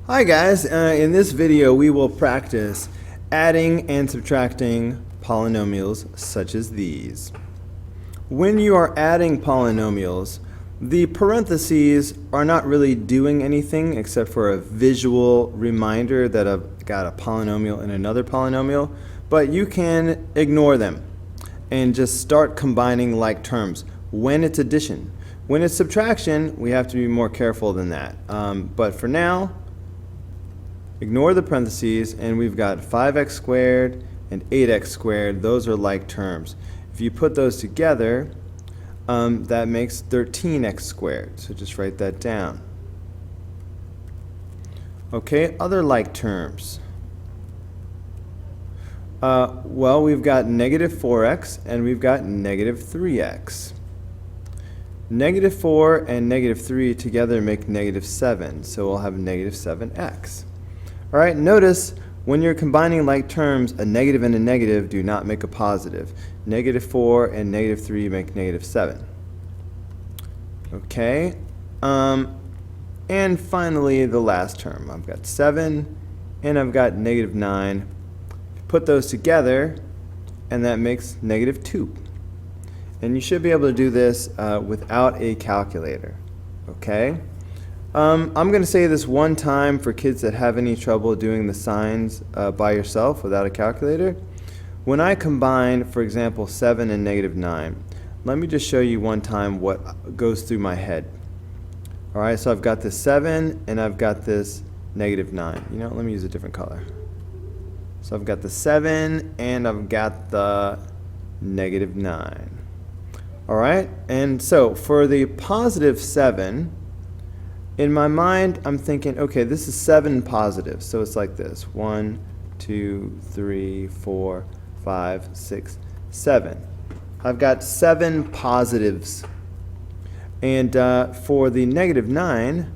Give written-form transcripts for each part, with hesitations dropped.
Hi guys, in this video we will practice adding and subtracting polynomials such as these. When you are adding polynomials, the parentheses are not really doing anything except for a visual reminder that I've got a polynomial and another polynomial, but you can ignore them and just start combining like terms when it's addition. When it's subtraction, we have to be more careful than that. But for now, ignore the parentheses, and we've got 5x squared and 8x squared. Those are like terms. If you put those together, that makes 13x squared. So just write that down. Okay, other like terms. Well, we've got negative 4x and we've got negative 3x. Negative 4 and negative 3 together make negative 7, so we'll have negative 7x. All right, notice when you're combining like terms, a negative and a negative do not make a positive. Negative 4 and negative 3 make negative 7. Okay, and finally the last term. I've got 7 and I've got negative 9. Put those together and that makes negative 2. And you should be able to do this without a calculator. Okay? I'm going to say this one time for kids that have any trouble doing the signs by yourself without a calculator. When I combine, for example, 7 and negative 9, let me just show you one time what goes through my head. All right, so I've got this 7 and I've got this negative 9. You know, let me use a different color. So I've got the 7 and I've got the negative 9. All right, and so for the positive 7, in my mind, I'm thinking, okay, this is 7 positives. So it's like this: 1, 2, 3, 4, 5, 6, 7. I've got 7 positives. And for the negative 9,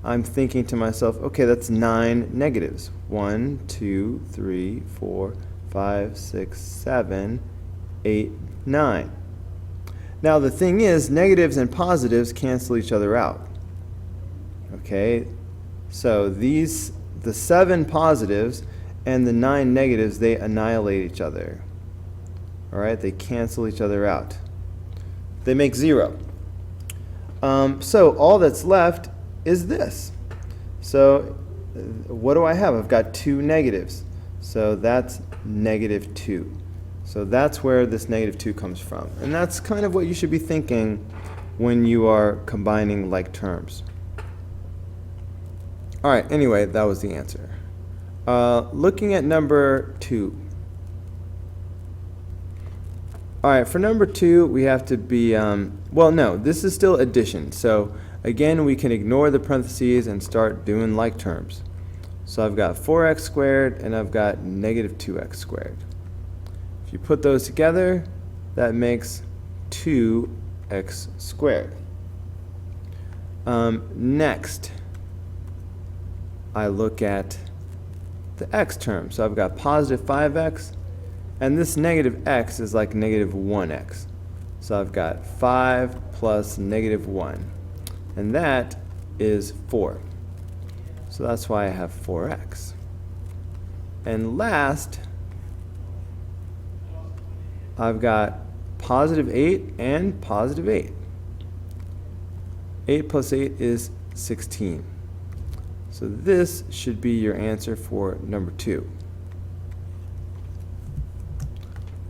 I'm thinking to myself, okay, that's 9 negatives. 1, 2, 3, 4, 5, 6, 7, 8, 9. Now the thing is, negatives and positives cancel each other out. Okay, so the 7 positives and the 9 negatives, they annihilate each other. All right, they cancel each other out. They make 0. So all that's left is this. So what do I have? I've got 2 negatives. So that's negative 2. So that's where this negative 2 comes from. And that's kind of what you should be thinking when you are combining like terms. All right, anyway, that was the answer. Looking at number 2. All right, for number 2, we have to be, well, no, this is still addition. So again, we can ignore the parentheses and start doing like terms. So I've got 4x squared and I've got negative 2x squared. If you put those together, that makes 2x squared. Next, I look at the x term. So I've got positive 5x, and this negative x is like negative 1x. So I've got 5 plus negative 1, and that is 4. So that's why I have 4x. And last, I've got positive 8 and positive 8. 8 plus 8 is 16. So this should be your answer for number 2.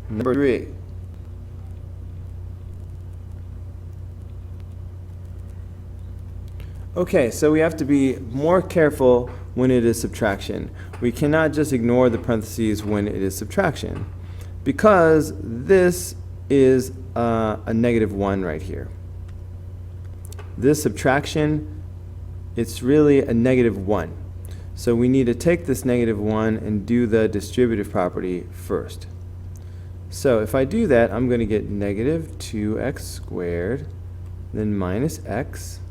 Number 3. Okay, so we have to be more careful when it is subtraction. We cannot just ignore the parentheses when it is subtraction, because this is a negative 1 right here. This subtraction, it's really a negative 1. So we need to take this negative 1 and do the distributive property first. So if I do that, I'm going to get negative 2x squared, then minus x,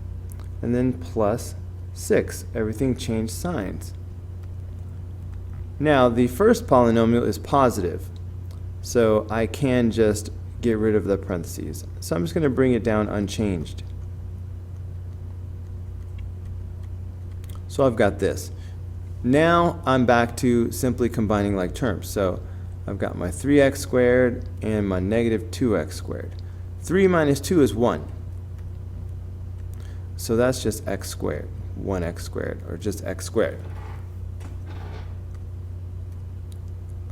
and then plus 6. Everything changed signs. Now the first polynomial is positive, so I can just get rid of the parentheses. So I'm just going to bring it down unchanged. So I've got this. Now I'm back to simply combining like terms. So I've got my 3x squared and my negative 2x squared. 3 minus 2 is 1. So that's just x squared, 1x squared, or just x squared.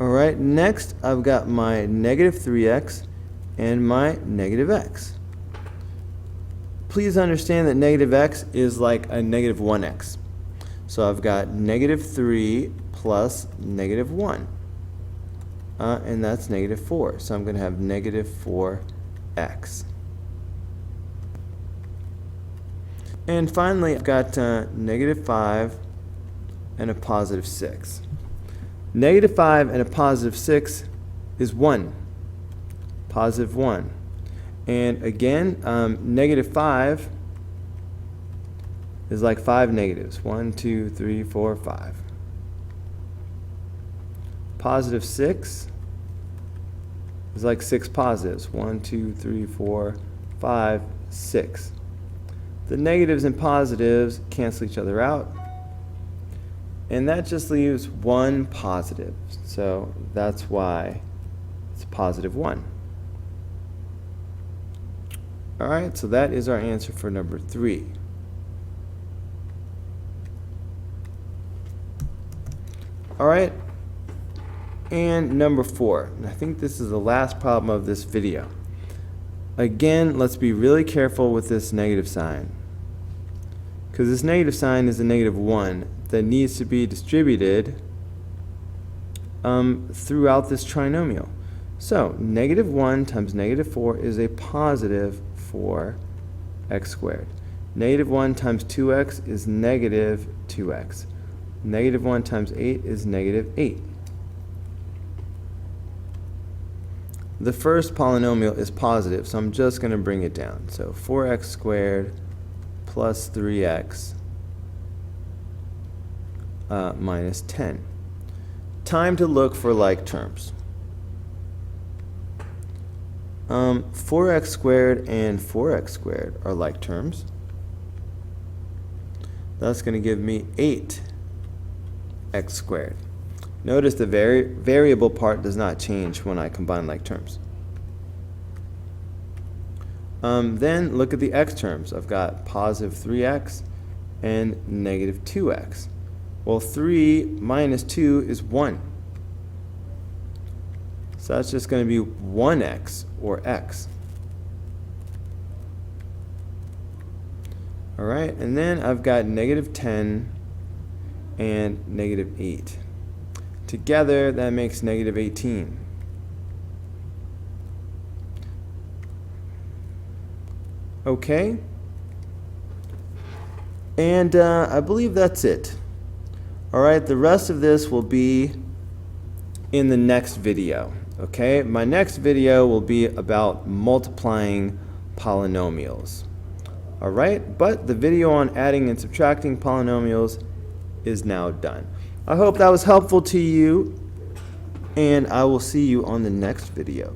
All right, next I've got my negative 3x and my negative x. Please understand that negative x is like a negative 1x. So I've got negative 3 plus negative 1. And that's negative 4. So I'm going to have negative 4x. And finally, I've got negative 5 and a positive 6. Negative 5 and a positive 6 is 1. Positive 1. And again, negative 5 is like 5 negatives. 1, 2, 3, 4, 5. Positive 6 is like 6 positives. 1, 2, 3, 4, 5, 6. The negatives and positives cancel each other out. And that just leaves 1 positive. So that's why it's positive 1. All right, so that is our answer for number 3. All right, and number 4. And I think this is the last problem of this video. Again, let's be really careful with this negative sign, because this negative sign is a negative 1 that needs to be distributed throughout this trinomial. So negative 1 times negative 4 is a positive 4x squared. Negative 1 times 2x is negative 2x. Negative 1 times 8 is negative 8. The first polynomial is positive, so I'm just going to bring it down. So 4x squared plus 3x minus 10. Time to look for like terms. 4x squared and 4x squared are like terms. That's going to give me 8x squared. Notice the variable part does not change when I combine like terms. Then look at the x terms. I've got positive 3x and negative 2x. Well, 3 minus 2 is 1. So that's just going to be 1x, or x. All right, and then I've got negative 10 and negative 8. Together, that makes negative 18. Okay, and I believe that's it. All right, the rest of this will be in the next video. Okay, my next video will be about multiplying polynomials. All right, but the video on adding and subtracting polynomials is now done. I hope that was helpful to you, and I will see you on the next video.